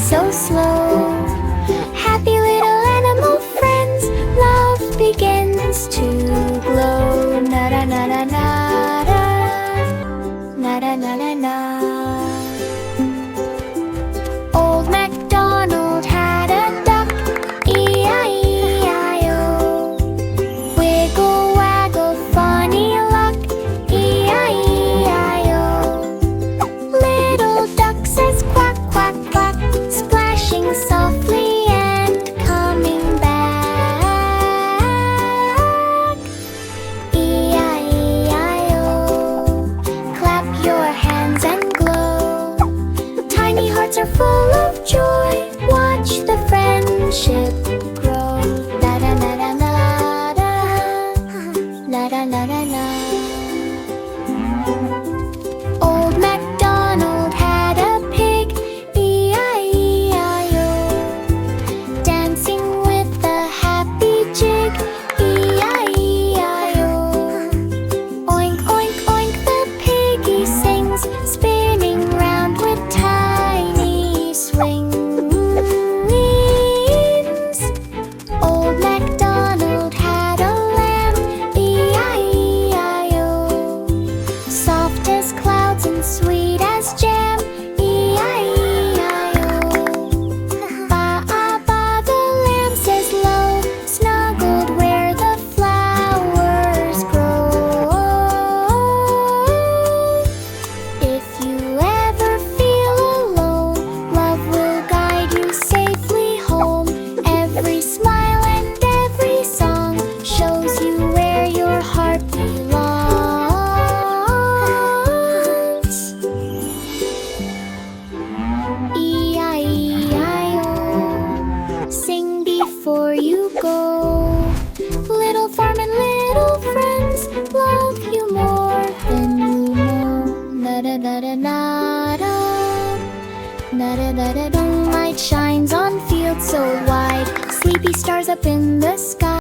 so slow. Happy little animal friends, love begins to glow. Na-da-na-na-na-da, na-da-na-na-na. Old MacDonald had a duck, E-I-E-I-O. Wiggle, waggle, funny luck, E-I-E-I-O. Little duck says quack, quack, quack, splashing softly and coming back. E-I-E-I-O. Clap your hands and glow. Tiny hearts are full of joy. Watch the friendship grow. La-da-na-na-na-da, la-da-na-na-na. Old MacDonald had a pig, E-I-E-I-O. Dancing with a happy jig, E-I-E-I-O. Oink, oink, oink, the piggy sings, spinning round with tiny swings. Old MacDonald had a lamb, E-I-E-I-O. Soft as clouds and sweet as jam, E-I-E-I-O. Ba-a-ba, the lamb says low, snuggled where the flowers grow. If you ever feel alone, love will guide you safely home. Every smile and every song shows you where your heart belongs. E-I-E-I-O. Sing before you go. Little farm and little friends love you more than you know. Na-da-da-da-da-da, na-da-da-da-dum. Light shines on fields so wide. Sleepy stars up in the